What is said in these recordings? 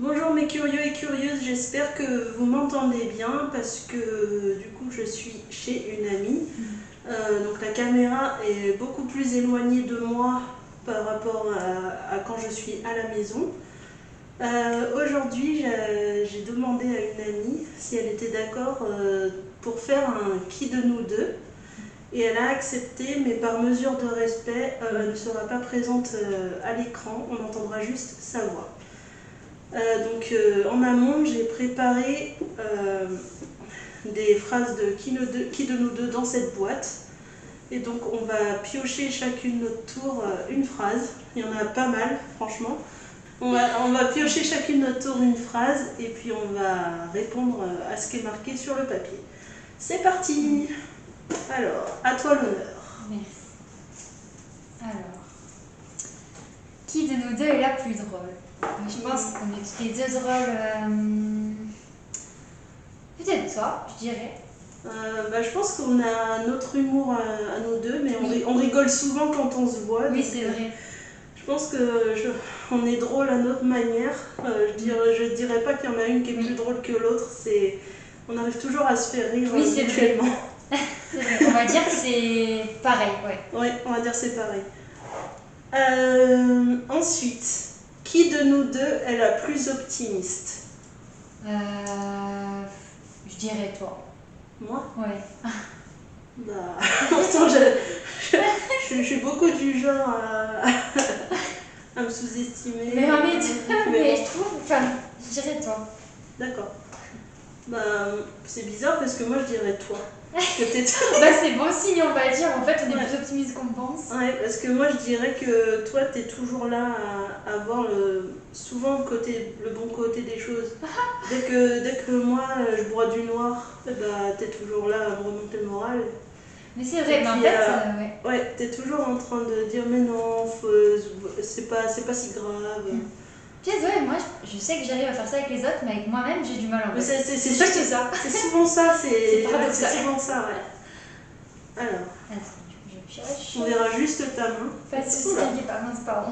Bonjour mes curieux et curieuses, j'espère que vous m'entendez bien parce que du coup je suis chez une amie. Donc la caméra est beaucoup plus éloignée de moi par rapport à quand je suis à la maison. Aujourd'hui j'ai demandé à une amie si elle était d'accord pour faire un qui de nous deux. Et elle a accepté, mais par mesure de respect, elle ne sera pas présente à l'écran, on entendra juste sa voix. En amont, j'ai préparé des phrases de qui de nous deux dans cette boîte. Et donc on va piocher chacune notre tour une phrase. Il y en a pas mal, franchement. On va piocher chacune notre tour une phrase et puis on va répondre à ce qui est marqué sur le papier. C'est parti! Alors, à toi l'honneur. Merci. Alors, qui de nous deux est la plus drôle? Je pense qu'on est toutes les deux drôles. Peut-être toi, je dirais. Je pense qu'on a notre humour à nous deux, mais on rigole souvent quand on se voit. Oui, c'est vrai. Je pense qu'on est drôle à notre manière. Je dirais pas qu'il y en a une qui est plus drôle que l'autre. On arrive toujours à se faire rire mutuellement. C'est vrai. On va dire que c'est pareil, ouais. Ouais, on va dire c'est pareil. Ensuite, qui de nous deux est la plus optimiste? Je dirais toi. Moi? Ouais. Pourtant, je suis beaucoup du genre à me sous-estimer. Mais je trouve, je dirais toi. D'accord. C'est bizarre parce que moi je dirais toi. C'est bon signe, on va dire. En fait, on est plus optimiste qu'on pense. Ouais, parce que moi je dirais que toi t'es toujours là à voir souvent le bon côté des choses. Dès que moi je bois du noir, t'es toujours là à me remonter le moral. Mais c'est vrai, mais en fait, ouais, t'es toujours en train de dire mais non, c'est pas si grave. Puis moi je sais que j'arrive à faire ça avec les autres, mais avec moi-même j'ai du mal en fait. C'est ça. C'est souvent ça, c'est souvent ça, ouais. Alors, attends, je pioche. On verra juste ta main. Pas de soucis, t'inquiète pas, mince, pardon.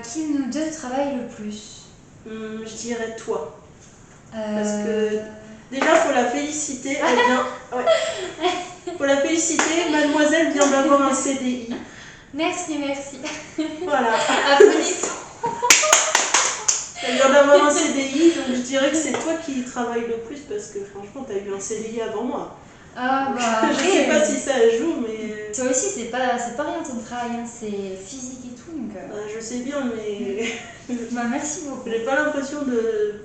Qui de nous deux travaille le plus? Je dirais toi. Parce que déjà, faut la féliciter. Elle vient. Ouais. Faut la féliciter. Mademoiselle vient d'avoir un CDI. Merci. Voilà. Applaudissons. Elle vient d'avoir un CDI, donc je dirais que c'est toi qui travailles le plus parce que franchement, t'as eu un CDI avant moi. Je sais pas si ça joue, mais. Toi aussi, c'est pas rien ton travail, hein, c'est physique et tout. Donc, je sais bien, mais. Merci beaucoup. J'ai pas l'impression de.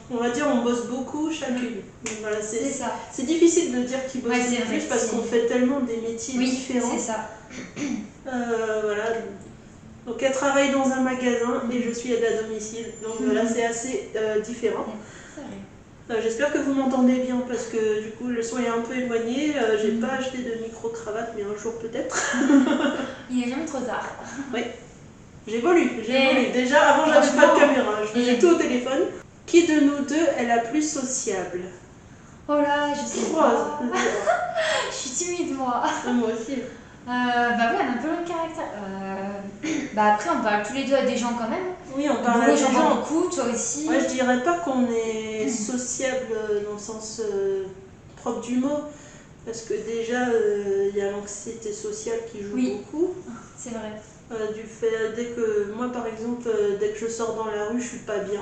On va dire on bosse beaucoup chacune. Donc, voilà, c'est ça. C'est difficile de dire qui bosse le plus parce qu'on fait tellement des métiers différents. Oui, c'est ça. Voilà. Donc elle travaille dans un magasin et je suis aide à domicile. Donc voilà, c'est assez différent. J'espère que vous m'entendez bien parce que du coup le son est un peu éloigné. J'ai pas acheté de micro-cravate, mais un jour peut-être. Il n'est jamais trop tard. Oui. J'évolue. Déjà, avant j'avais pas de caméra, je faisais tout au téléphone. Qui de nous deux est la plus sociable? Oh là, je sais pas. Je suis timide moi. Moi aussi. Oui, on a un peu le même caractère. Après, on parle tous les deux à des gens quand même. Oui, on parle à des gens. Beaucoup, toi aussi. Ouais, je dirais pas qu'on est sociable dans le sens propre du mot, parce que déjà, il y a l'anxiété sociale qui joue beaucoup. C'est vrai. Du fait, moi par exemple, dès que je sors dans la rue, je suis pas bien.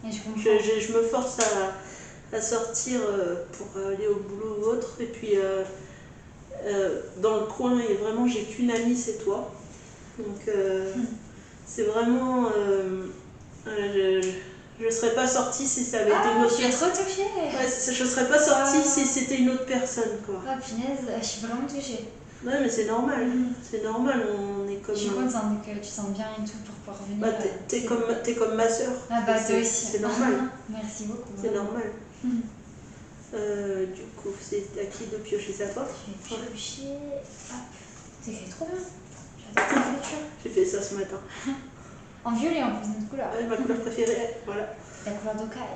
Et je comprends. Je me force à sortir pour aller au boulot ou autre, et puis dans le coin, et vraiment j'ai qu'une amie, c'est toi. Donc c'est vraiment je serais pas sortie si ça avait été une autre personne. Je suis trop touchée. Ouais, je serais pas sortie si c'était une autre personne, quoi. Ah punaise, je suis vraiment touchée. Ouais, mais c'est normal. C'est normal, on est comme. Je suis contente que tu sens bien et tout pour pouvoir revenir. T'es comme ma soeur. Toi aussi. C'est normal. Merci beaucoup. C'est normal. Du coup, c'est à qui de piocher? C'est à toi? Je vais piocher. Hop. C'est écrit trop bien. J'adore ta lecture. J'ai fait ça ce matin. En violet en plus, notre couleur. Ma couleur préférée, voilà. La couleur d'Okai.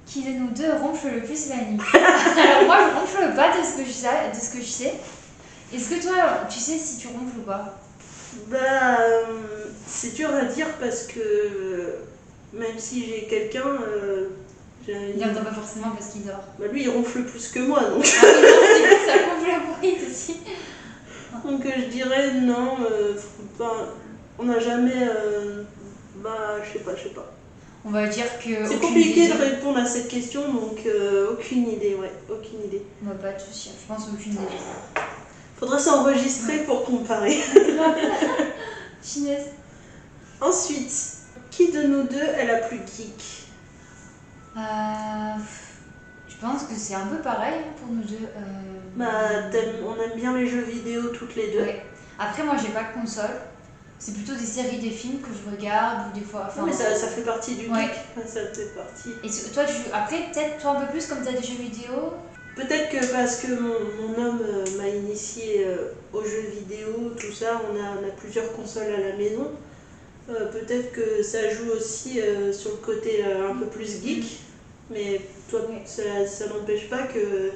Qui de nous deux ronfle le plus la nuit? Alors moi je ronfle pas de ce que je sais. Est-ce que toi tu sais si tu ronfles ou pas? c'est dur à dire parce que même si j'ai quelqu'un, Il n'entend pas forcément parce qu'il dort. bah lui il ronfle plus que moi donc. Ah oui, non, c'est plus, ça coupe la bruit aussi. Donc je dirais non, on n'a jamais. Je sais pas. On va dire que. C'est aucune compliqué idée. de répondre à cette question donc aucune idée, aucune idée. On va pas de soucis, je pense aucune idée. Faudra s'enregistrer pour comparer. Finesse. Ensuite, qui de nous deux est la plus geek? Je pense que c'est un peu pareil pour nous deux. On aime bien les jeux vidéo toutes les deux. Ouais. Après, moi, j'ai pas de console. C'est plutôt des séries, des films que je regarde ou des fois. Non, mais ça fait partie du ouais. geek. Ça fait partie. Et toi, après, peut-être toi un peu plus comme tu as des jeux vidéo. Peut-être que parce que mon homme m'a initié aux jeux vidéo, tout ça, on a plusieurs consoles à la maison. Peut-être que ça joue aussi sur le côté un peu plus geek. Mais toi, ça n'empêche pas que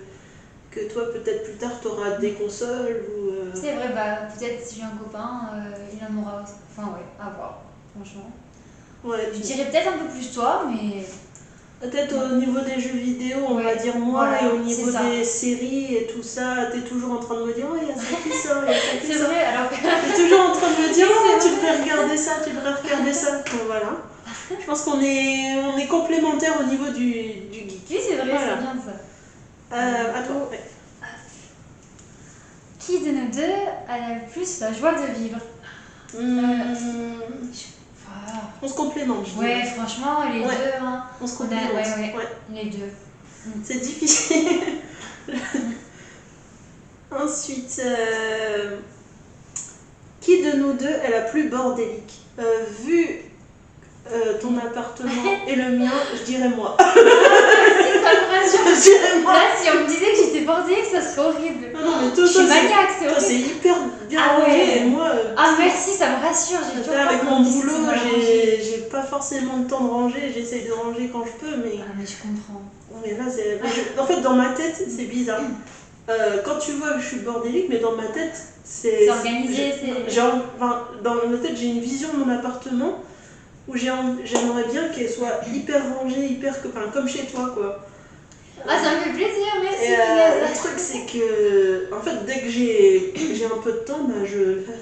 toi, peut-être plus tard, tu auras des consoles ou... C'est vrai, peut-être si j'ai un copain, il en aura aussi. Enfin, ouais, à voir, franchement. Ouais, Je dirais peut-être un peu plus toi, mais... Peut-être au niveau des jeux vidéo, on va dire moi, voilà, et au niveau des séries et tout ça, t'es toujours en train de me dire, oh, il y a ça qui sort, il y a ça qui c'est sort. vrai, alors que... T'es toujours en train de me dire, Oui, oh, c'est tu devrais regarder ça, tu devrais regarder ça. Donc voilà. Je pense qu'on est complémentaires au niveau du geek. Oui, c'est vrai, Voilà. c'est bien ça. À toi. Ouais. Qui de nous deux a la plus la joie de vivre? On se complémente, je Ouais, dirais. franchement, les deux, hein. On se complémente. Ouais, les deux. C'est difficile. Ensuite, qui de nous deux est la plus bordélique? Vu ton appartement et le mien, je dirais moi. Ça me rassure. Je dirais moi. Là, si on me disait que j'étais bordélique, ça serait horrible. Non, mais Je suis maniaque, c'est toi, horrible. c'est hyper bien Ah rangé. ouais. Et moi, Ah merci, ça me rassure. J'ai toujours avec peur mon qu'on me dise que boulot, c'est mal rangé. j'ai pas forcément le temps de ranger. J'essaye de ranger quand je peux, mais... Ah mais je comprends. Mais là, en fait, dans ma tête, c'est bizarre. Quand tu vois que je suis bordélique, mais dans ma tête, C'est organisé, dans ma tête, j'ai une vision de mon appartement où j'aimerais bien qu'elle soit hyper rangée, comme chez toi, quoi. Ah ça me fait plaisir, merci. Et le truc, c'est que, en fait, dès que j'ai un peu de temps,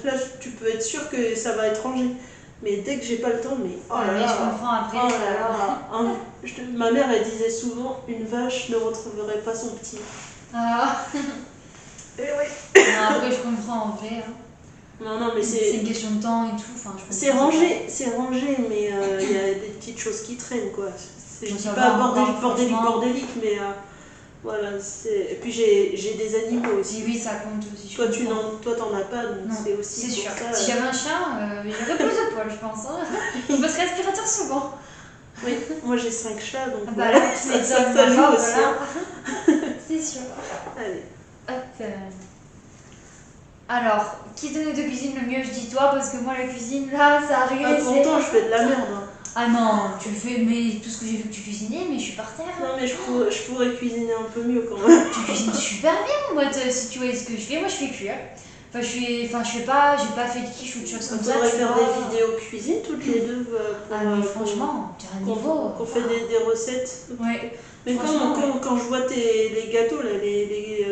là, tu peux être sûr que ça va être rangé. Mais dès que j'ai pas le temps, mais oh là mais là, je comprends après. oh là là, ma mère, elle disait souvent, une vache ne retrouverait pas son petit. Ah. Et oui. Non, après je comprends en vrai. Hein. Non, mais c'est une question de temps et tout. Enfin, c'est rangé, mais il y a des petites choses qui traînent, quoi. Je dis pas bordélique, mais voilà. Et puis j'ai des animaux aussi. Oui, ça compte aussi. Toi, t'en as pas, donc c'est aussi. C'est sûr. Ça, si j'avais un chien, il y aurait plus de poils, je pense. Hein. Il me serait aspirateur souvent. Oui, moi j'ai 5 chats, donc bah voilà. là, Ça joue aussi. Voilà. C'est sûr. Allez. Hop. Alors, qui de nous deux cuisine le mieux? Je dis toi parce que moi la cuisine là, ça arrive. Pourtant, je fais de la merde. Hein. Ah non, tu fais mais tout ce que j'ai vu que tu cuisinais, mais je suis par terre. Non, mais je pourrais cuisiner un peu mieux quand même. Tu cuisines super bien, moi. Si tu vois ce que je fais, moi je fais cuire. Enfin, j'ai pas fait de quiche ou de choses comme ça. On pourrait faire des vidéos cuisine toutes les deux. Mais franchement, tu as un niveau. Qu'on fait des recettes. Ouais. Mais quand je vois les gâteaux, là,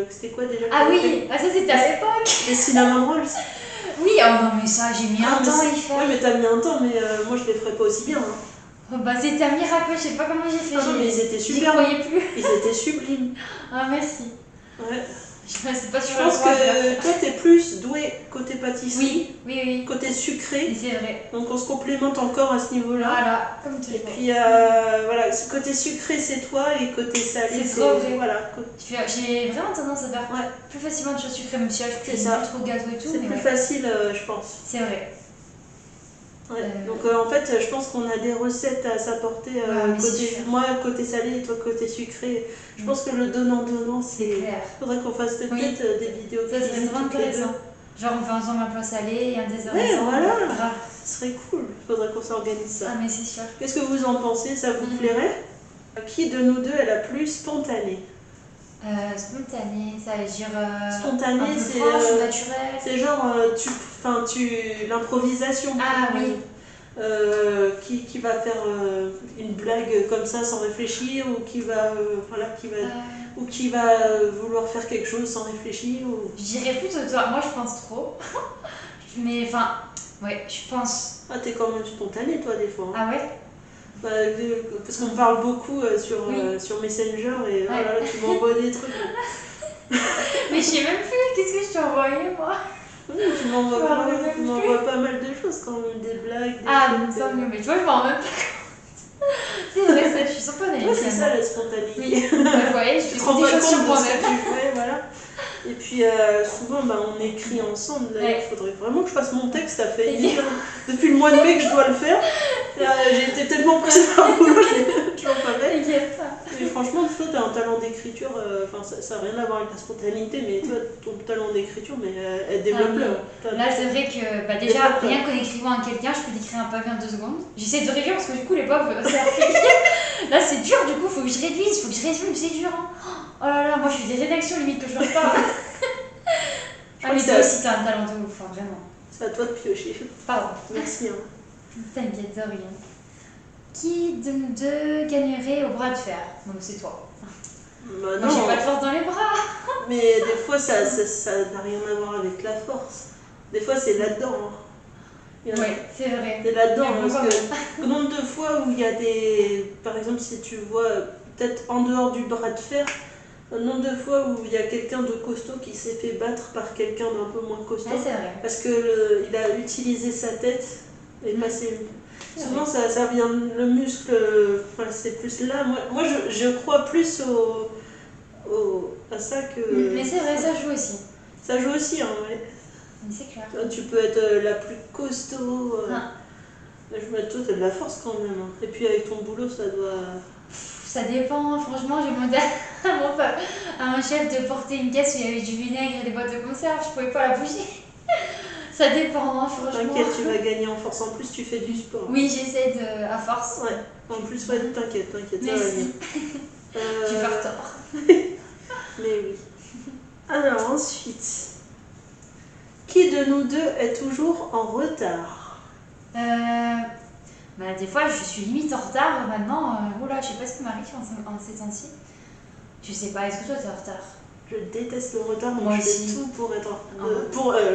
c'était quoi déjà? Ah oui, ça c'était à l'époque. Les cinnamon rolls. Oui, oh non, mais ça, j'ai mis un temps à y faire. Oui, mais t'as mis un temps, mais moi je les ferais pas aussi bien. Hein. C'était un miracle, je sais pas comment j'ai fait. Ah non, mais ils étaient super. J'y croyais plus. Ils étaient sublimes. Ah, merci. Ouais. C'est pas je pense que toi t'es plus doué côté pâtisserie. Oui. Côté sucré. C'est vrai. Donc on se complémente encore à ce niveau-là. Voilà, comme tu Et puis voilà, côté sucré c'est toi et côté salé c'est trop vrai. Voilà. J'ai vraiment tendance à faire plus facilement de choses sucrées, même si je cuisine plus trop de gâteaux et tout. C'est plus facile, je pense. C'est vrai. Ouais. Donc en fait, je pense qu'on a des recettes à s'apporter moi côté salé et toi côté sucré. Je pense que le donnant, c'est clair. Faudrait qu'on fasse peut-être des vidéos. Ça serait vraiment intéressant. Genre on fait ensemble un plat salé et un dessert. Ouais, voilà. Ce serait cool. Faudrait qu'on s'organise ça. Ah mais c'est sûr. Qu'est-ce que vous en pensez? Ça vous plairait? Qui de nous deux est la plus spontanée? Spontané, ça veut dire spontané, c'est naturel. C'est genre l'improvisation. Ah oui. qui va faire une blague comme ça sans réfléchir, ou qui va vouloir faire quelque chose sans réfléchir. Je dirais plutôt toi. Moi, je pense trop. Mais enfin, ouais, je pense. Ah, t'es quand même spontanée, toi, des fois. Hein. Ah ouais? Parce qu'on parle beaucoup sur Messenger et oh là là, tu m'envoies des trucs. Mais je sais même plus, qu'est-ce que je t'ai envoyé moi? Oui, tu m'envoies pas mal de choses quand même, des blagues. Des tant mieux, mais tu vois, je m'en rends même pas. C'est vrai, ça, je suis spontanée. Ouais, c'est ça la spontanéité. Oui, vous voyez, je tu te fais rends des pas choses sur compte de ce moi-même. que tu fais, voilà. Et puis souvent on écrit ensemble, d'ailleurs il faudrait vraiment que je fasse mon texte, ça fait depuis le mois de mai que je dois le faire. J'ai été tellement pressée par le boulot, je l'en pas fait. Et franchement, toi t'as un talent d'écriture, ça n'a rien à voir avec ta spontanéité, mais toi ton talent d'écriture, mais elle développe Là c'est vrai que déjà, rien qu'en écrivant à quelqu'un, je peux décrire un pavé en 2 secondes. J'essaie de réduire parce que du coup les pauvres, ça là c'est dur, du coup faut que je réduise, faut que je résume, c'est dur. Hein. Oh là là, moi je fais des rédactions limite que je leur parle. Mais toi aussi t'as un talent de ouf, hein, vraiment. C'est à toi de piocher. Pardon. Merci. Hein. T'inquiète, de rien. Qui de nous deux gagnerait au bras de fer? Donc c'est toi. Bah non, j'ai pas de force dans les bras. Mais des fois ça n'a rien à voir avec la force. Des fois c'est là-dedans. Hein. Oui, c'est vrai. C'est là-dedans, parce que le nombre de fois où il y a des... Par exemple, si tu vois, peut-être en dehors du bras de fer, le nombre de fois où il y a quelqu'un de costaud qui s'est fait battre par quelqu'un d'un peu moins costaud. Ouais, c'est vrai. Parce qu'il a utilisé sa tête et pas ses... Souvent, ça vient, le muscle, c'est plus là. Moi je crois plus à ça que... Mais c'est vrai, ça joue aussi. Ça joue aussi, hein, ouais. Mais c'est clair. Tu peux être la plus costaud. Toi, t'as de la force quand même. Hein. Et puis avec ton boulot, ça doit... Ça dépend, franchement, j'ai demandé à mon chef de porter une caisse où il y avait du vinaigre et des boîtes de conserve, je pouvais pas la bouger. Ça dépend, hein, franchement. T'inquiète, tu vas gagner en force. En plus, tu fais du sport. Oui, j'essaie à force. Ouais, en plus, ouais, t'inquiète, merci. J'ai pas tort. Mais oui. Alors ensuite, qui de nous deux est toujours en retard? Des fois, je suis limite en retard. Maintenant, oula, je sais pas ce qui m'arrive en ces temps-ci. Je sais pas, est-ce que toi t'es en retard? Je déteste le retard, donc moi je aussi. fais tout pour être en retard.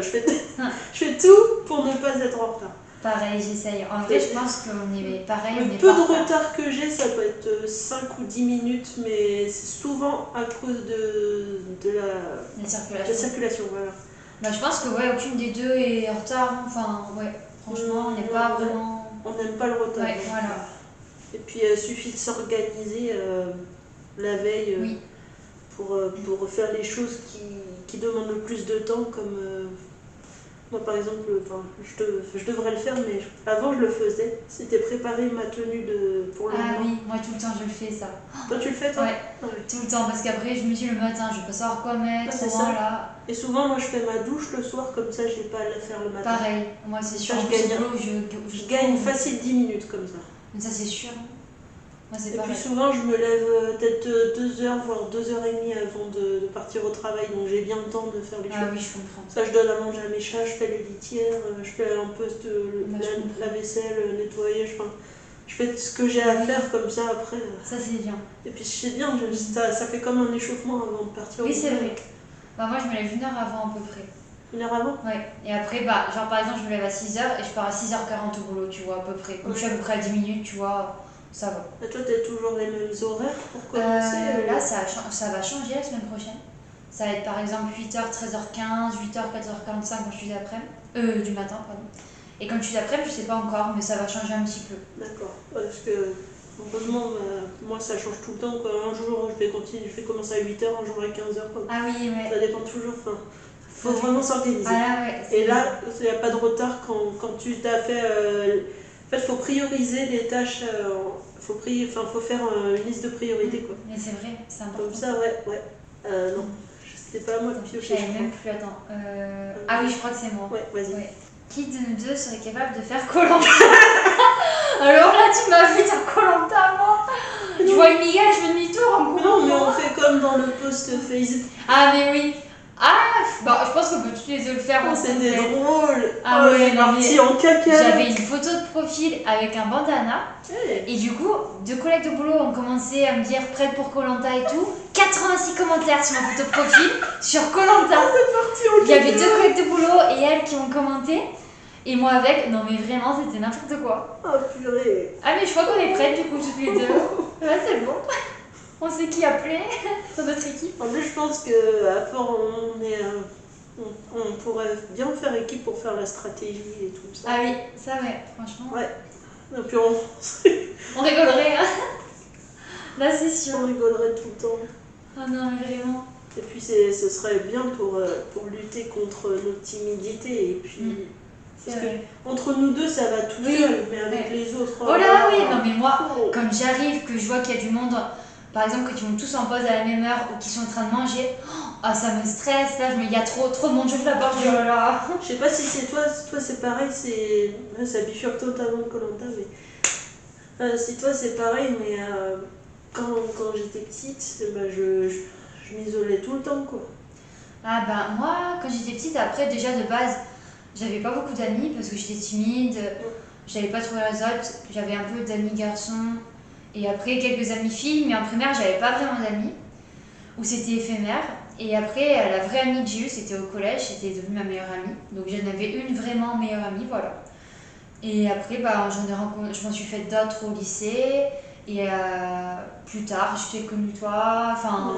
Je fais tout pour ne pas être en retard. Pareil, j'essaye. En vrai, je pense qu'on est pareil. Le peu de retard que j'ai, ça peut être 5 ou 10 minutes, mais c'est souvent à cause de la circulation. Voilà. Bah, je pense que aucune des deux est en retard. Enfin, franchement, on n'est pas vraiment... On n'aime pas le retard. Ouais, voilà. Et puis, il suffit de s'organiser la veille pour faire les choses qui demandent le plus de temps, comme... Moi, par exemple, je devrais le faire, mais avant, je le faisais. C'était préparer ma tenue pour le lendemain. Ah oui, moi, tout le temps, je le fais, ça. Toi, tu le fais, toi? Ouais, tout le temps, parce qu'après, je me dis le matin, je vais pas savoir quoi mettre, là. Et souvent, moi, je fais ma douche le soir, comme ça, j'ai pas à la faire le matin. Pareil, moi, c'est sûr. Je gagne facile 10 minutes, comme ça. Mais ça, c'est sûr. Moi, c'est pareil. Puis souvent, je me lève peut-être 2 heures, voire 2h30 avant de partir au travail, donc j'ai bien le temps de faire les choses. Ah oui, je comprends. Ça, je donne à manger à mes chats, je fais les litières, je fais un peu la vaisselle, le nettoyage, je fais ce que j'ai à faire comme ça après. Ça, c'est bien. Et puis c'est bien, ça fait comme un échauffement avant de partir. Oui, c'est vrai. Moi, je me lève 1 heure avant à peu près. 1 heure avant? Ouais. Et après, genre par exemple, je me lève à 6h et je pars à 6h40 au boulot, tu vois, à peu près. Comme je suis à peu près à 10 minutes, tu vois, ça va. Et toi, t'as toujours les mêmes horaires pour commencer? Là, ça va changer la semaine prochaine. Ça va être par exemple 8h, 13h15, 8h, 14h45 quand je suis d'après-midi. Du matin, pardon. Et quand je suis d'après-midi, je sais pas encore, mais ça va changer un petit peu. D'accord. Parce que, heureusement, moi, ça change tout le temps, quoi. Un jour, je vais commencer à 8h, un jour à 15h. Quoi. Ah oui, ouais. Ça dépend toujours. Faut vraiment s'organiser. Ah là, ouais, et là, il n'y a pas de retard quand tu t'as fait... En fait, il faut prioriser les tâches. Faut faire une liste de priorités, quoi. Mais c'est vrai, c'est important. Comme ça, ouais. Non. C'était pas à moi de piocher. Je savais même plus, attends. Ah oui, je crois que c'est moi. Ouais, vas-y. Ouais. Qui de nous deux serait capable de faire Koh-Lanta? Alors là, tu m'as vu dans Koh-Lanta, moi. Tu vois une migale, je fais demi-tour en courant. Non, mais on fait comme dans le post Facebook. Ah, mais oui. Bah, je pense qu'on peut tous les deux le faire. Oh, ensemble. c'était drôle. Ah oh, ouais, c'est non, parti mais en caca. J'avais une photo de profil avec un bandana. Hey. Et du coup, deux collègues de boulot ont commencé à me dire prête pour Koh Lanta et tout. 86 commentaires sur ma photo de profil sur Koh Lanta. C'est parti en caca. Il y avait deux collègues de boulot et elles qui ont commenté. Et moi avec. Non mais vraiment, c'était n'importe quoi. Oh purée. Ah mais je crois qu'on est prêtes du coup toutes les deux. Ouais, c'est bon. On sait qui appeler dans notre équipe. En plus, je pense qu'à fort, on pourrait bien faire équipe pour faire la stratégie et tout ça. Ah oui, ça ouais, franchement. Ouais. Et puis On rigolerait, hein. Là c'est sûr. on rigolerait tout le temps. Ah non, mais vraiment. Et puis ce serait bien pour lutter contre notre timidité. Et puis, C'est parce vrai. que entre nous deux, ça va tout seul, mais avec les autres. Oh là oui, non mais moi, quand j'arrive, que je vois qu'il y a du monde, par exemple, que tu montes tous en pause à la même heure ou qu'ils sont en train de manger, ça me stresse, là, il y a trop de monde, j'ouvre la porte, je dis oh là là. Je sais pas si c'est toi c'est pareil, ça bifurque totalement de Koh Lanta, mais si toi c'est pareil, mais quand j'étais petite, bah, je m'isolais tout le temps, quoi. Ah ben moi, quand j'étais petite, après déjà de base, j'avais pas beaucoup d'amis parce que j'étais timide, j'avais pas trop les autres, j'avais un peu d'amis garçons et après quelques amis filles, mais en primaire j'avais pas vraiment d'amis, où c'était éphémère. Et après, la vraie amie que j'ai eue, c'était au collège, c'était devenue ma meilleure amie. Donc j'en avais une vraiment meilleure amie, voilà. Et après, bah, je m'en suis fait d'autres au lycée. Et plus tard, je t'ai connue toi. Enfin,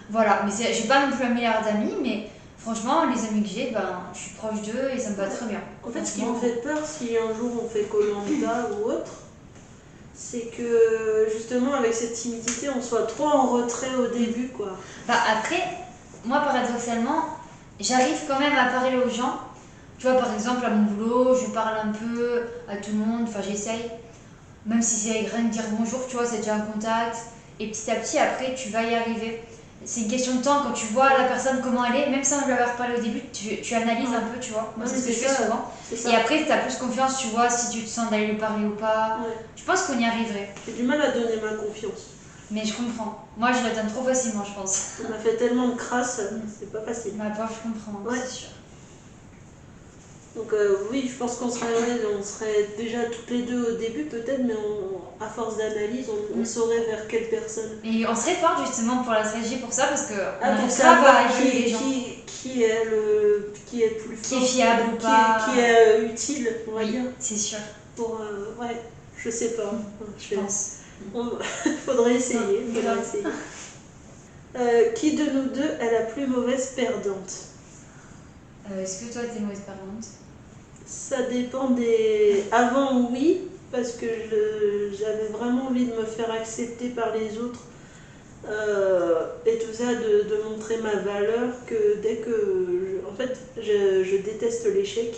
voilà. Mais j'ai pas non plus la meilleure amie, mais franchement, les amis que j'ai, ben, je suis proche d'eux et ça me va très bien. En fait, ce qui me fait peur, si un jour on fait Koh Lanta ou autre, c'est que justement, avec cette timidité, on soit trop en retrait au début, quoi. Bah, après, moi, paradoxalement, j'arrive quand même à parler aux gens. Tu vois, par exemple, à mon boulot, je parle un peu à tout le monde, enfin, j'essaye. Même si c'est rien de dire bonjour, tu vois, c'est déjà un contact. Et petit à petit, après, tu vas y arriver. C'est une question de temps, quand tu vois la personne comment elle est, même sans lui avoir parlé au début, tu analyses un peu, tu vois. Moi, c'est ce que je fais souvent. Et après, tu as plus confiance, tu vois, si tu te sens d'aller lui parler ou pas. Ouais. Je pense qu'on y arriverait. J'ai du mal à donner ma confiance. Mais je comprends. Moi, je la donne trop facilement, je pense. On a fait tellement de crasse, c'est pas facile. Ma part, je comprends, c'est sûr. Donc oui, je pense qu'on serait déjà toutes les deux au début peut-être, mais à force d'analyse, on saurait vers quelle personne. Et on serait fort justement pour la stratégie pour ça, parce que pour savoir les gens. Qui est plus fort, qui est fiable ou pas, qui est utile, on va dire. C'est sûr. Pour ouais, je sais pas. Je pense. Faudrait essayer. Qui de nous deux est la plus mauvaise perdante? Est-ce que toi t'es mauvaise perdante? Ça dépend des. Avant, oui, parce que j'avais vraiment envie de me faire accepter par les autres et tout ça, de montrer ma valeur, que dès que. En fait, je déteste l'échec.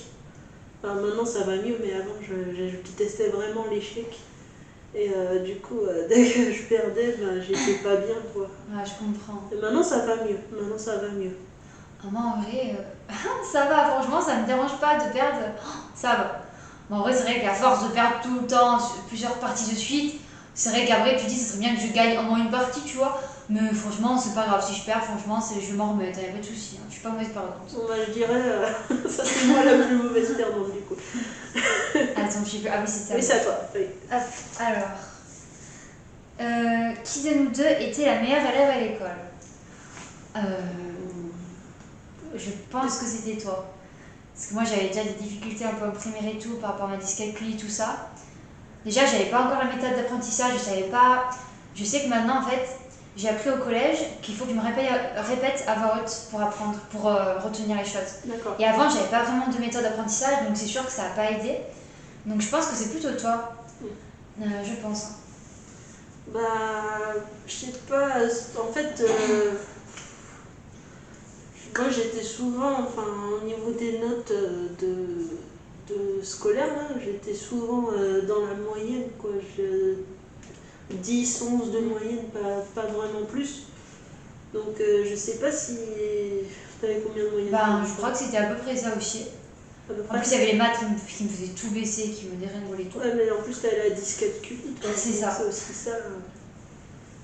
Enfin, maintenant ça va mieux, mais avant je détestais vraiment l'échec. Et du coup, dès que je perdais, j'étais pas bien, quoi. Ouais, je comprends. Et maintenant ça va mieux. Ah, moi en vrai, ça va, franchement, ça me dérange pas de perdre, ça va. Bon, en vrai, c'est vrai qu'à force de perdre tout le temps, plusieurs parties de suite, c'est vrai qu'après tu dis, ce serait bien que je gagne au moins une partie, tu vois. Mais franchement, c'est pas grave, si je perds, franchement, je vais m'en remettre, y'a pas de soucis, hein. Je suis pas mauvaise perdante. Bon, je dirais, ça c'est moi la plus mauvaise perdante du coup. Attends, je sais plus, ah oui, c'est ça. Oui, c'est à toi, oui. Alors, qui de nous deux était la meilleure élève à l'école? Je pense que c'était toi. Parce que moi j'avais déjà des difficultés un peu en primaire et tout par rapport à ma dyscalculie et tout ça. Déjà j'avais pas encore la méthode d'apprentissage, je savais pas. Je sais que maintenant en fait j'ai appris au collège qu'il faut que je me répète à voix haute pour apprendre, pour retenir les choses. D'accord. Et avant j'avais pas vraiment de méthode d'apprentissage, donc c'est sûr que ça a pas aidé. Donc je pense que c'est plutôt toi. Je pense. Je sais pas, en fait. Moi j'étais souvent, enfin au niveau des notes de scolaire, là, j'étais souvent dans la moyenne, quoi. 10, 11 de moyenne, pas vraiment plus. Donc je sais pas si. T'avais combien de moyenne? Je crois que c'était à peu près ça aussi. En plus il y avait les maths qui me faisaient tout baisser, qui me dérangolaient tout. Ouais, mais en plus t'avais la dyscalculie. C'est ça. C'est aussi ça.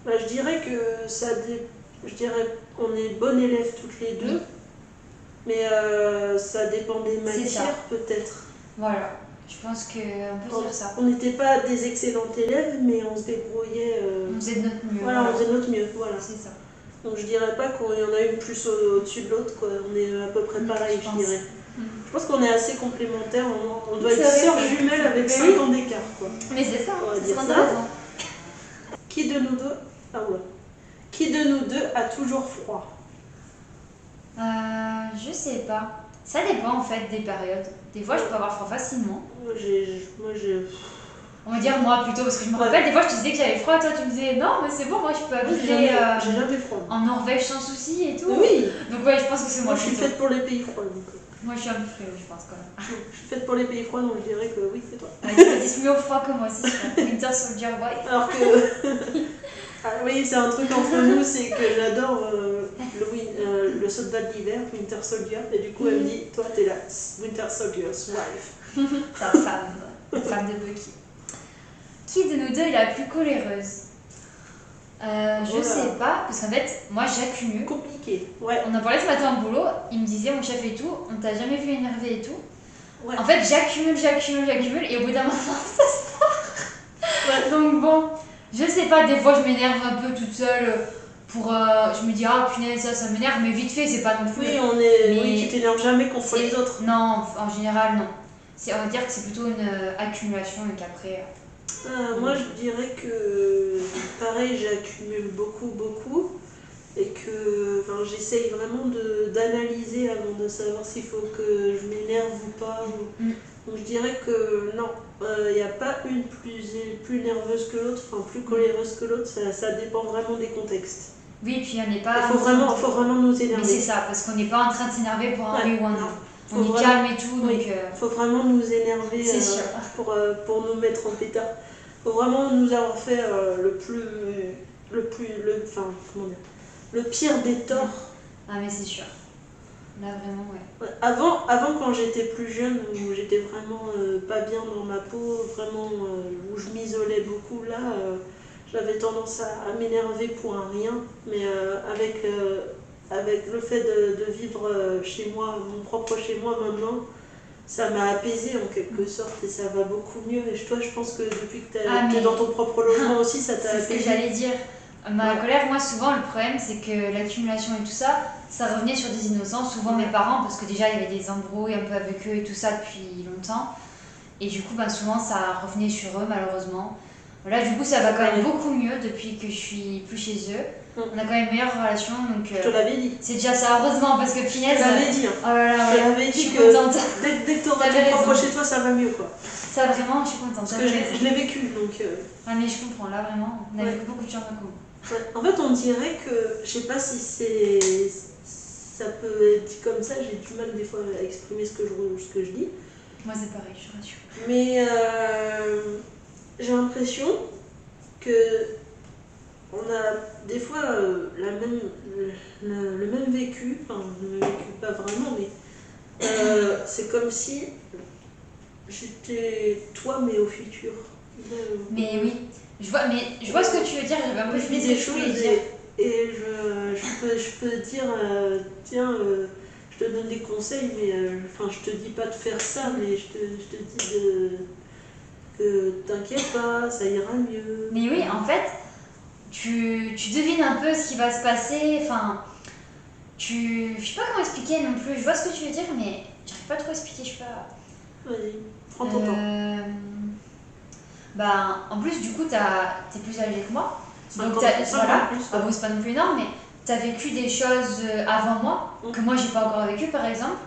Je dirais que ça. Je dirais qu'on est bonnes élèves toutes les deux. Mais ça dépend des C'est ça. matières peut-être. Voilà, je pense qu'on peut dire ça. On n'était pas des excellents élèves, mais on se débrouillait. On faisait de notre mieux. Voilà, on faisait de notre mieux. Voilà. C'est ça. Donc je dirais pas qu'il y en a une plus au-dessus de l'autre, quoi. On est à peu près pareil, je dirais. Je pense qu'on est assez complémentaires. On doit être sœurs jumelles avec 5 ans d'écart, quoi. Mais c'est ça, On va c'est dire ça. intéressant. Qui de nous deux... Ah ouais. Qui de nous deux a toujours froid? Je sais pas. Ça dépend en fait des périodes. Des fois, je peux avoir froid facilement. Moi, j'ai... On va dire moi plutôt, parce que je me rappelle, des fois je te disais que j'avais froid, toi tu me disais non, mais c'est bon, moi je peux habiter J'ai jamais froid. en Norvège sans souci et tout. Oui. Donc ouais, je pense que c'est moi. Moi, je suis faite pour les pays froids. Donc... Moi je suis un peu frais, je pense quand même. Je suis faite pour les pays froids, donc je dirais que oui, c'est toi. Tu peux dire mieux au froid que moi, c'est sûr. Winter Soldier Boy. Alors que... Ah, oui, c'est un truc entre nous, c'est que j'adore le soldat de l'hiver, Winter Soldier, et du coup elle me dit, toi t'es la Winter Soldier's wife. Ta femme, la femme de Bucky. Qui de nous deux est la plus coléreuse? Je sais pas, parce qu'en fait, moi j'accumule. Compliqué, ouais. On en parlait ce matin au boulot, il me disait, mon chef et tout, on t'a jamais vu énervé et tout. Ouais. En fait, j'accumule, et au bout d'un moment, ça se part. Ouais. Donc bon, je sais pas, des fois je m'énerve un peu toute seule pour. Je me dis, ah punaise, ça m'énerve, mais vite fait, c'est pas non plus. Oui, Mais oui, tu t'énerves jamais contre les autres. Non, en général, non. On va dire que c'est plutôt une accumulation et qu'après. Moi, je dirais que pareil, j'accumule beaucoup et que j'essaye vraiment d'analyser avant de savoir s'il faut que je m'énerve ou pas. Donc je dirais que non, il n'y a pas une plus nerveuse que l'autre, enfin plus coléreuse que l'autre, ça dépend vraiment des contextes. Oui, puis on n'est pas. Il faut vraiment nous énerver. Mais c'est ça, parce qu'on n'est pas en train de s'énerver pour un oui ou un non. On est vraiment, calme et tout, donc. Il faut vraiment nous énerver pour nous mettre en pétard. Il faut vraiment nous avoir fait le pire des torts. Ah mais c'est sûr. Là vraiment ouais. Avant quand j'étais plus jeune, où j'étais vraiment pas bien dans ma peau, vraiment où je m'isolais beaucoup, là j'avais tendance à m'énerver pour un rien. Mais avec le fait de vivre chez moi, mon propre chez moi maintenant, ça m'a apaisée en quelque sorte et ça va beaucoup mieux. Et toi, je pense que depuis que tu es dans ton propre logement aussi, ça t'a apaisé. C'est ce que j'allais dire. Ma colère, moi, souvent, le problème, c'est que l'accumulation et tout ça, ça revenait sur des innocents, souvent mes parents, parce que déjà, il y avait des embrouilles un peu avec eux et tout ça depuis longtemps. Et du coup, souvent, ça revenait sur eux, malheureusement. Là, du coup, ça va quand même beaucoup mieux depuis que je suis plus chez eux. On a quand même une meilleure relation, donc... Je te l'avais dit. C'est déjà ça, heureusement, parce que Finesse... Je te l'avais dit. Oh là là, je te l'avais dit que dès que tu auras ton propre chez toi, ça va mieux, quoi. Ça, vraiment, je suis contente. Parce que je l'ai vécu, donc... Ah, mais je comprends, là, vraiment, on a vécu beaucoup de choses d'un coup. En fait, on dirait que, je sais pas si ça peut être dit comme ça, j'ai du mal des fois à exprimer ce que je dis. Moi, c'est pareil, je suis rassure. Mais j'ai l'impression que on a des fois le même vécu, enfin, le vécu pas vraiment, mais c'est comme si j'étais toi, mais au futur. Mais oui. Je vois ce que tu veux dire, j'avais un peu je dis des choses et je peux dire tiens, je te donne des conseils, mais je te dis pas de faire ça, mais je te dis que t'inquiète pas, ça ira mieux. Mais oui, en fait, tu devines un peu ce qui va se passer, enfin, je sais pas comment expliquer non plus, je vois ce que tu veux dire, mais j'arrive pas trop à expliquer, je sais pas. Vas-y, prends ton temps. En plus, du coup, t'es plus âgée que moi. Donc, voilà. Ah bon, c'est pas non plus énorme, mais t'as vécu des choses avant moi, que moi j'ai pas encore vécu par exemple.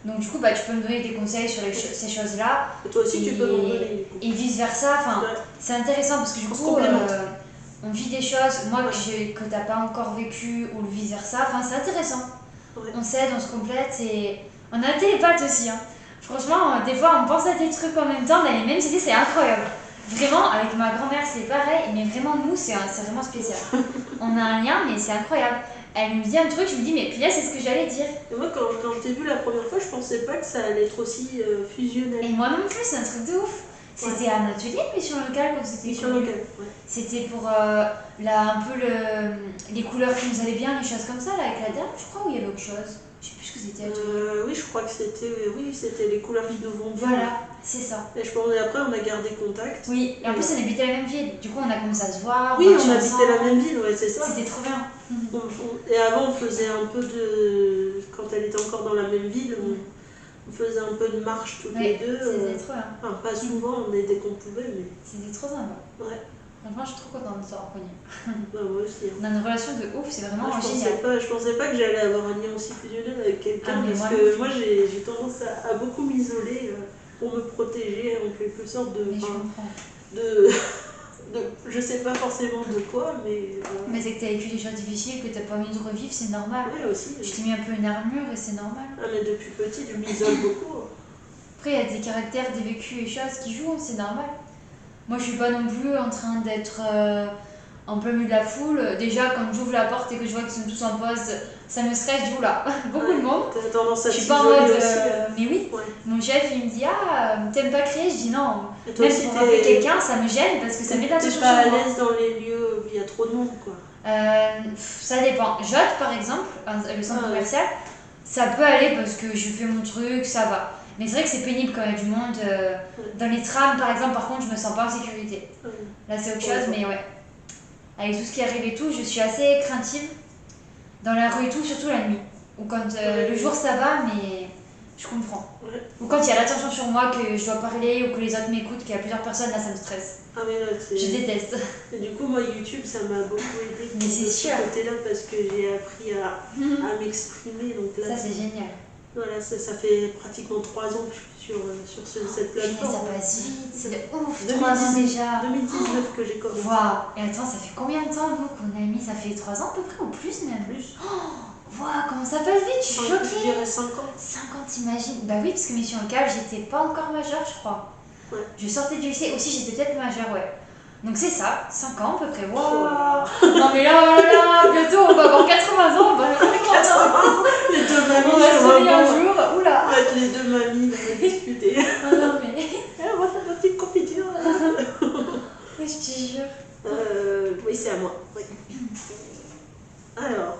Donc, du coup, tu peux me donner des conseils sur ces choses-là. Et toi aussi, tu peux m'en donner. Et vice versa. Enfin, c'est intéressant parce que du coup, on vit des choses, moi que t'as pas encore vécu, ou le vice versa. Enfin, c'est intéressant. Ouais. On s'aide, on se complète et on a été les pattes aussi. Hein. Franchement, des fois, on pense à des trucs en même temps, on a les mêmes idées, c'est incroyable. Vraiment, avec ma grand-mère, c'est pareil, mais vraiment, nous, c'est vraiment spécial. On a un lien, mais c'est incroyable. Elle me dit un truc, je me dis, mais Pia, c'est ce que j'allais dire. Et moi, quand je t'ai vu la première fois, je pensais pas que ça allait être aussi fusionnel. Et moi non plus, c'est un truc de ouf. C'était un atelier de mission locale quand c'était mission locale, ouais. C'était pour un peu les couleurs qui nous allaient bien, les choses comme ça, là, avec la dame, je crois, ou il y avait autre chose. Je sais plus ce que qui était atelier. Oui, je crois que c'était les couleurs qui nous vont bien. Voilà, c'est ça. Et je pense après on a gardé contact. Oui, et en plus on habitait la même ville, du coup on a commencé à se voir. Oui, on marcher habitait la ensemble. même ville, ouais, c'est ça. C'était trop bien. Et avant on faisait un peu de... Quand elle était encore dans la même ville, on faisait un peu de marche toutes les deux. C'était trop bien. Enfin, pas souvent, mais dès qu'on pouvait, mais... C'était trop sympa. Ouais. Franchement, je suis trop contente de se rencontrer. Bah, moi aussi. On a une relation de ouf, c'est vraiment Moi, génial. je pensais pas que j'allais avoir un lien aussi fusionnel avec quelqu'un, Ah, mais parce moi que moi j'ai tendance à beaucoup m'isoler pour me protéger en quelque sorte Mais je comprends. je sais pas forcément de quoi, mais... Mais c'est que t'as vécu des choses difficiles que t'as pas envie de revivre, c'est normal. Ouais, aussi. Tu t'es mis un peu une armure et c'est normal. Ah, mais depuis petit, je m'isole beaucoup. Après, il y a des caractères, des vécus et choses qui jouent, c'est normal. Moi, je suis pas non plus en train d'être en plein milieu de la foule. Déjà, quand j'ouvre la porte et que je vois qu'ils sont tous en pause, ça me stresse, je dis oula, beaucoup de monde. T'as tendance à Je suis pas en mode. aussi. Mais oui, Ouais. mon chef il me dit ah, t'aimes pas créer? Je dis non. Et toi Même aussi, pour rappeler quelqu'un, ça me gêne parce que ça met de t'es l'attention pas à sur moi. l'aise dans les lieux où il y a trop de monde, quoi. Ça dépend. Jot, par exemple, le centre Ah ouais. commercial, ça peut aller parce que je fais mon truc, ça va. Mais c'est vrai que c'est pénible quand il y a du monde. Dans les trams, par exemple, par contre, je me sens pas en sécurité. Là, c'est autre chose, mais ouais. Avec tout ce qui arrive et tout, je suis assez craintive. Dans la rue et tout, surtout la nuit. Ou quand le jour, ça va, mais je comprends. Ouais. Ou quand il y a l'attention sur moi, que je dois parler ou que les autres m'écoutent, qu'il y a plusieurs personnes, là, ça me stresse. Ah, mais là, Je déteste. Et du coup, moi, YouTube, ça m'a beaucoup aidé Mais c'est de sûr. ce côté-là parce que j'ai appris à m'exprimer. Donc là, Ça, c'est génial. voilà, ça fait pratiquement 3 ans que je suis sur cette Mais ça plateforme. passe vite, c'est de ouf, 2019 3 ans déjà. 2019 que j'ai commencé. Waouh. Et attends, ça fait combien de temps, nous, qu'on a mis? Ça fait 3 ans à peu près, ou plus même. Plus. Waouh, comment ça passe vite, je suis Je choquée. dirais 5 ans. 5 ans, t'imagines? Bah oui, parce que mission locale, j'étais pas encore majeure, je crois. Ouais. Je sortais du lycée, aussi j'étais peut-être majeure, ouais. Donc c'est ça, 5 ans à peu près. Oh. Waouh. Non mais là, oh là là, bientôt on va avoir 80 ans, on va Les deux mamies, on va c'est se donner un vraiment... jour, oula. On va être les deux mamies, on va discuter. Ah non mais, On va faire notre petite confiture. oui, je te jure. Oui, c'est à moi. Oui. Alors,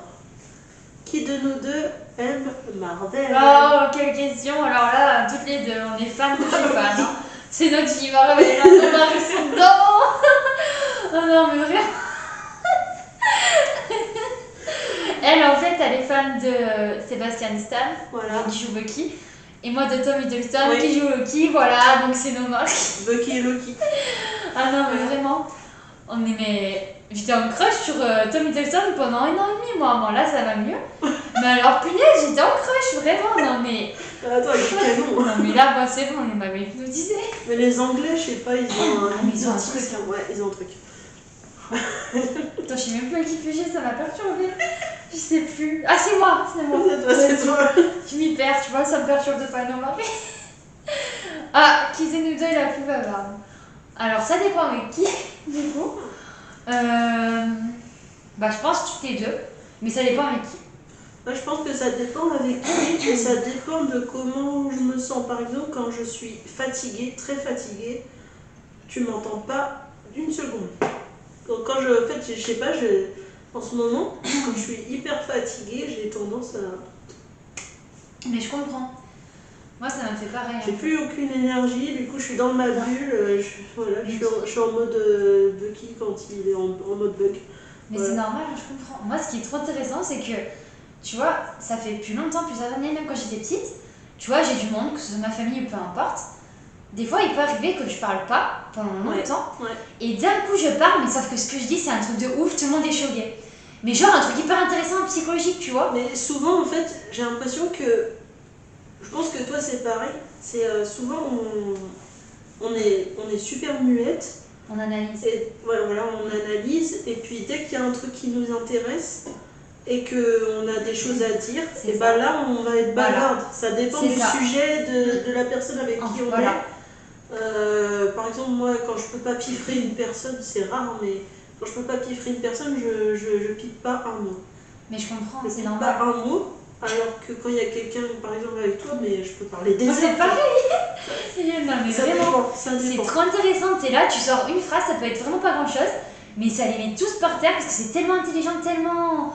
qui de nous deux aime Marvel? Oh, quelle question. Alors là, toutes les deux, on est fans de chez fans. Hein. C'est notre vie, Marie, elle est là, son mari sont dedans. Oh non, mais rien. Elle, en fait, elle est fan de Sebastian Stan, Voilà. qui joue Bucky. Et moi de Tom Hiddleston, Oui. qui joue Loki. Voilà, donc c'est nos marques. Bucky et Loki. Ah non, mais vraiment. On est, mais... J'étais en crush sur Tom Hiddleston pendant 1 an et demi, moi. Bon, là, ça va mieux. Mais alors, punaise, j'étais en crush, vraiment. Non, mais... Attends, avec du canon. Non, mais là, moi, c'est bon, on m'avait hypnotisé. Mais les Anglais, je sais pas, ils ont Ah, mais ils ont un truc. hein. Ouais, ils ont un truc. Attends, je sais même plus à qui j'ai, ça m'a perturbée. Je sais plus. Ah, c'est moi. C'est toi, c'est toi. Je m'y perds, tu vois, ça me perturbe de pas nommer. Ah, qui c'est nous deux la plus bavarde? Alors, ça dépend avec qui, du coup. Bah, je pense toutes les deux, mais ça dépend avec qui. Moi, je pense que ça dépend avec qui et ça dépend de comment je me sens. Par exemple, quand je suis fatiguée, très fatiguée, tu m'entends pas d'une seconde. Donc, quand en fait, je sais pas, en ce moment, quand je suis hyper fatiguée, j'ai tendance à... Mais je comprends. Moi, ça m'a fait pareil. J'ai plus aucune énergie, du coup, je suis dans ma bulle. Je suis en mode Bucky quand il est en mode bug. Mais Voilà. c'est normal, je comprends. Moi, ce qui est trop intéressant, c'est que, tu vois, ça fait plus longtemps, plusieurs années, même quand j'étais petite, tu vois, j'ai du monde, que ce soit ma famille ou peu importe. Des fois, il peut arriver que je parle pas pendant longtemps, Ouais. et d'un coup, je parle, mais sauf que ce que je dis, c'est un truc de ouf, tout le monde est choqué. Mais genre, un truc hyper intéressant, psychologique, tu vois. Mais souvent, en fait, j'ai l'impression que... Je pense que toi, c'est pareil. C'est souvent, on est super muette. On analyse. Et voilà, on analyse. Et puis, dès qu'il y a un truc qui nous intéresse et qu'on a des choses à dire, C'est et ça. bah là, on va être bavarde. Ça dépend C'est du ça. sujet, de la personne avec qui on Voilà. est. Par exemple, moi, quand je peux pas piffrer une personne, c'est rare, mais quand je peux pas piffrer une personne, je pipe pas un mot. Mais je comprends, Je c'est pipe normal. pas un mot. Alors que quand il y a quelqu'un, par exemple avec toi, mais je peux parler des Moi, c'est heures. pareil. Non, mais Ça vraiment. dépend, ça C'est dépend. trop intéressant, t'es là, tu sors une phrase, ça peut être vraiment pas grand chose, mais ça les met tous par terre parce que c'est tellement intelligent, tellement.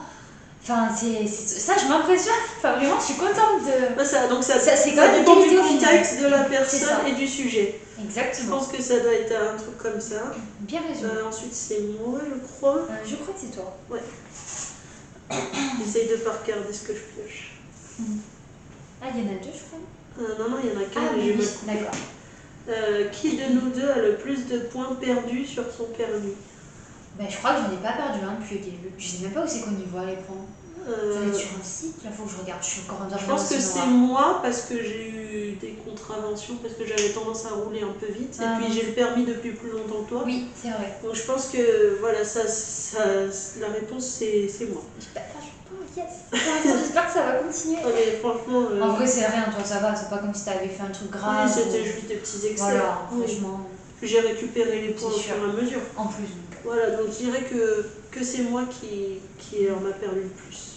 Enfin, ça, je m'impressionne. Enfin, vraiment, je suis contente de. Donc ça C'est quand même dépend une du qualité au final. contexte, de la ça. personne et du sujet. Je Exactement. pense que ça doit être un truc comme ça. Bien résumé. Ensuite, c'est moi, je crois. Je crois que c'est toi. Ouais. J'essaye de pas regarder ce que je pioche. Ah, il y en a deux, je crois. Non, il y en a qu'un, Ah, mais oui, j'ai mal coupé. d'accord. Qui de nous deux a le plus de points perdus sur son permis? Je crois que j'en ai pas perdu un depuis le début. Je sais même pas où c'est qu'on y voit les points. Ça doit être sur un site, là, faut que je regarde. Je suis encore en train de Je pense que regarder c'est moi parce que j'ai eu des contraventions, parce que j'avais tendance à rouler un peu vite. Et puis j'ai le permis depuis plus longtemps que toi. Oui, c'est vrai. Donc je pense que voilà, la réponse c'est moi. Yes. J'espère que ça va continuer. Mais franchement. En vrai, c'est rien, toi, ça va. C'est pas comme si t'avais fait un truc grave. Oui, c'était juste des petits excès. Voilà, Oui. franchement. Puis j'ai récupéré les points au fur et à mesure. En plus, donc. Voilà, donc je dirais que c'est moi qui en a perdu le plus.